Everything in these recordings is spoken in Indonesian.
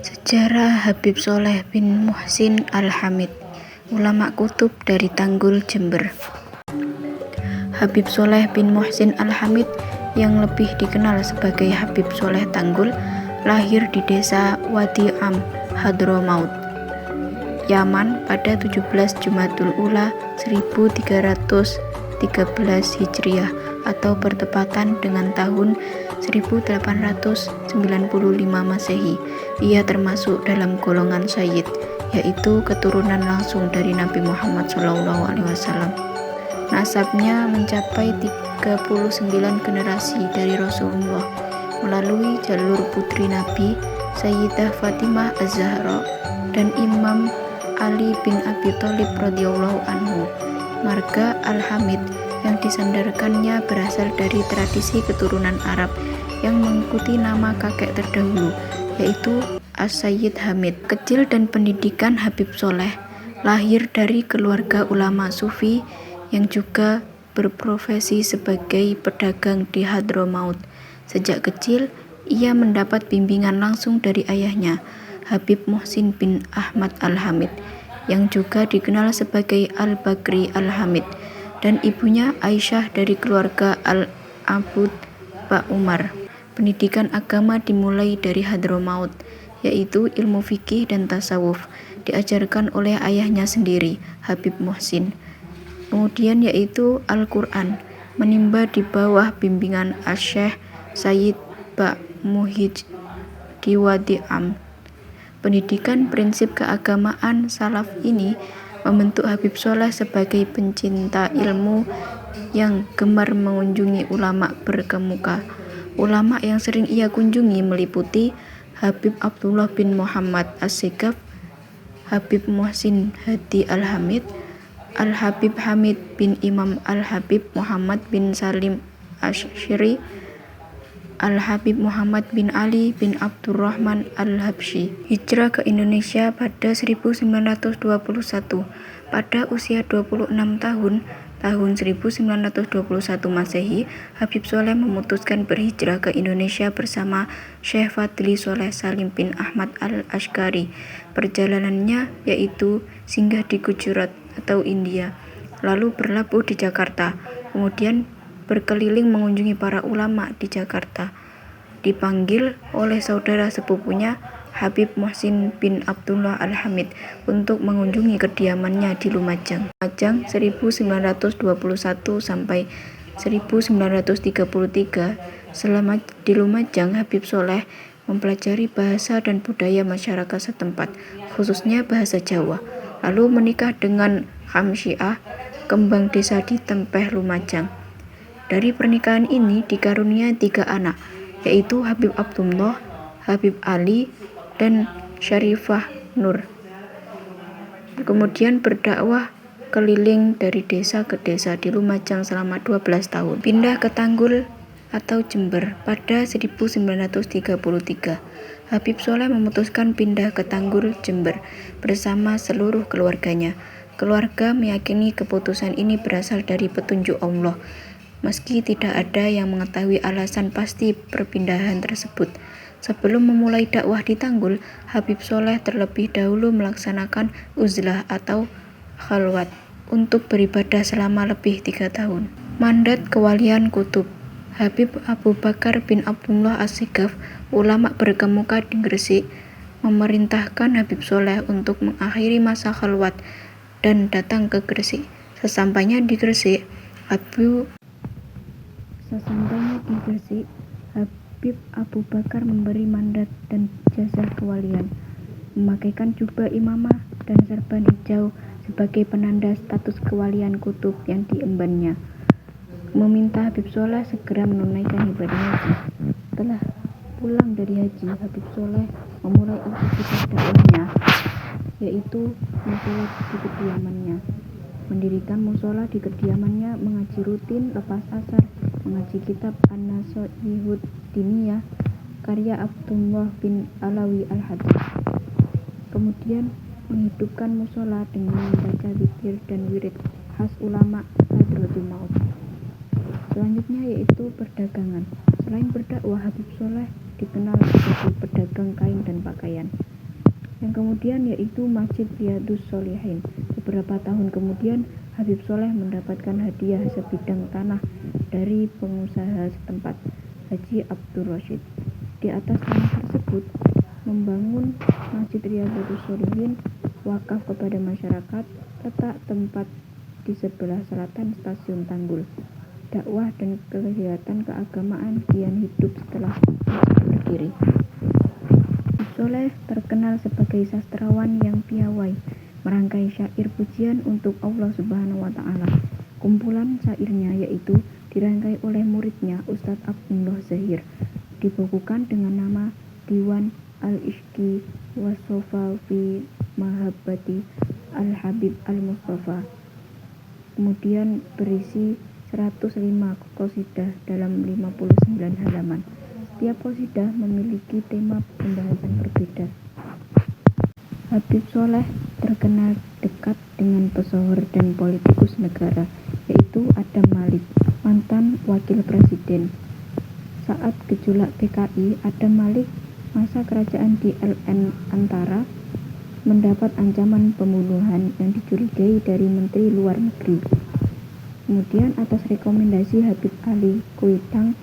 Sejarah Habib Sholeh bin Muhsin Al-Hamid, ulama kutub dari Tanggul, Jember. Habib Sholeh bin Muhsin Al-Hamid yang lebih dikenal sebagai Habib Sholeh Tanggul lahir di desa Wadi Am, Hadramaut, Yaman pada 17 Jumadil Ula 1313 Hijriah atau bertepatan dengan tahun 1895 Masehi. Ia termasuk dalam golongan Sayyid, yaitu keturunan langsung dari Nabi Muhammad SAW. Nasabnya mencapai 39 generasi dari Rasulullah melalui jalur putri Nabi Sayyidah Fatimah Az-Zahra dan Imam Ali bin Abi Thalib radhiyallahu anhu. Marga Al-Hamid yang disandarkannya berasal dari tradisi keturunan Arab yang mengikuti nama kakek terdahulu, yaitu As-Sayyid Hamid. Kecil dan pendidikan Habib Sholeh lahir dari keluarga ulama sufi yang juga berprofesi sebagai pedagang di Hadramaut. Sejak kecil, ia mendapat bimbingan langsung dari ayahnya, Habib Muhsin bin Ahmad Al-Hamid, yang juga dikenal sebagai Al-Bakri Al-Hamid, dan ibunya Aisyah dari keluarga Al-Abud Pak Umar. Pendidikan agama dimulai dari Hadramaut, yaitu ilmu fikih dan tasawuf, diajarkan oleh ayahnya sendiri, Habib Muhsin. Kemudian yaitu Al-Quran, menimba di bawah bimbingan Asy-Syaikh Sayyid Ba' Muhij di Wadi Am. Pendidikan prinsip keagamaan salaf ini membentuk Habib Sholeh sebagai pencinta ilmu yang gemar mengunjungi ulama berkemuka. Ulama yang sering ia kunjungi meliputi Habib Abdullah bin Muhammad As-Segaf, Habib Muhsin Hadi Al-Hamid, Al-Habib Hamid bin Imam Al-Habib Muhammad bin Salim Asy'ari, Al-Habib Muhammad bin Ali bin Abdurrahman Al-Habsyi. Hijrah ke Indonesia pada 1921. Pada usia 26 tahun, tahun 1921 Masehi, Habib Sholeh memutuskan berhijrah ke Indonesia bersama Syekh Fadli Sholeh Salim bin Ahmad Al-Askari. Perjalanannya yaitu singgah di Gujarat atau India, lalu berlabuh di Jakarta, kemudian berkeliling mengunjungi para ulama di Jakarta. Dipanggil oleh saudara sepupunya Habib Muhsin bin Abdullah Al-Hamid untuk mengunjungi kediamannya di Lumajang. 1921 sampai 1933. Selama di Lumajang, Habib Sholeh mempelajari bahasa dan budaya masyarakat setempat, khususnya bahasa Jawa. Lalu menikah dengan Hamsyiah, kembang desa di Tempeh, Lumajang. Dari pernikahan ini dikaruniai 3 anak, yaitu Habib Abdullah, Habib Ali, dan Syarifah Nur. Kemudian berdakwah keliling dari desa ke desa di Lumajang selama 12 tahun. Pindah ke Tanggul atau Jember pada 1933. Habib Sholeh memutuskan pindah ke Tanggul, Jember bersama seluruh keluarganya. Keluarga meyakini keputusan ini berasal dari petunjuk Allah, meski tidak ada yang mengetahui alasan pasti perpindahan tersebut. Sebelum memulai dakwah di Tanggul, Habib Sholeh terlebih dahulu melaksanakan uzlah atau khalwat untuk beribadah selama lebih 3 tahun. Mandat Kewalian Kutub. Habib Abu Bakar bin Abdullah As-Segaf, ulama berkemuka di Gresik, memerintahkan Habib Sholeh untuk mengakhiri masa khalwat dan datang ke Gresik. Sesampainya di Gresik, Habib Abu Bakar memberi mandat dan jazah kewalian, memakaikan jubah imamah dan serban hijau sebagai penanda status kewalian kutub yang diembannya. Meminta Habib Sholeh segera menunaikan ibadah haji. Setelah pulang dari haji, Habib Sholeh memulai aktivitas dakwahnya, yaitu musola di kediamannya. Mendirikan musola di kediamannya, mengaji rutin lepas asar, mengaji kitab An-Nasihud Diniyah karya Abdullah bin Alawi Al-Hadid. Kemudian menghidupkan musola dengan membaca zikir dan wirid khas ulama Hadramaut. Selanjutnya yaitu perdagangan. Selain berdakwah, Habib Sholeh dikenal sebagai pedagang kain dan pakaian. yang kemudian yaitu Masjid Riyadhus Shalihin. Beberapa tahun kemudian Habib Sholeh mendapatkan hadiah sebidang tanah dari pengusaha setempat, Haji Abdur Rasyid. Di atas tanah tersebut membangun Masjid Riyadhus Shalihin wakaf kepada masyarakat, letak tempat di sebelah selatan stasiun Tanggul. Dakwah dan kegiatan keagamaan kian hidup setelah masjid berdiri. Habib Sholeh terkenal sebagai sastrawan yang piawai, merangkai syair pujian untuk Allah Subhanahu wa Ta'ala. Kumpulan syairnya yaitu dirangkai oleh muridnya Ustadz Abdullah Zahir, dibukukan dengan nama Diwan Al-Ishqi Wasofa fi Mahabbati Al-Habib Al-Mustafa. Kemudian berisi 105 qasidah dalam 59 halaman. Setiap qasidah memiliki tema pembahasan berbeda. Habib Sholeh terkenal dekat dengan pesohor dan politikus negara, yaitu Adam Malik, mantan wakil presiden. Saat gejolak PKI, Adam Malik, masa kerajaan di LN Antara, mendapat ancaman pembunuhan yang dicurigai dari Menteri Luar Negeri. Kemudian atas rekomendasi Habib Ali Kuitang,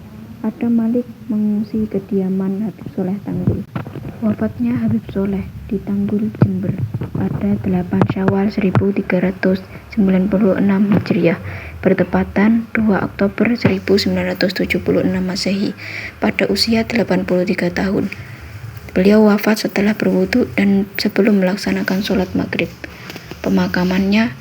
Adam Malik mengungsi kediaman Habib Sholeh Tanggul. Wafatnya Habib Sholeh di Tanggul, Jember pada 8 Syawal 1396 Hijriah, bertepatan 2 Oktober 1976 Masehi, pada usia 83 tahun. Beliau wafat setelah berwudu dan sebelum melaksanakan sholat maghrib. Pemakamannya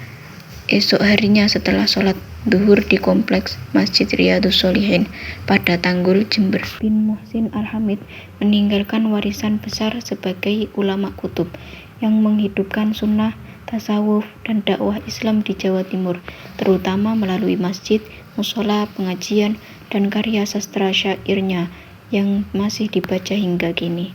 esok harinya setelah sholat duhur di kompleks Masjid Riyadhus Shalihin pada Tanggul, Jember. Bin Muhsin Al-Hamid meninggalkan warisan besar sebagai ulama kutub yang menghidupkan sunnah, tasawuf, dan dakwah Islam di Jawa Timur, terutama melalui masjid, mushola, pengajian, dan karya sastra syairnya yang masih dibaca hingga kini.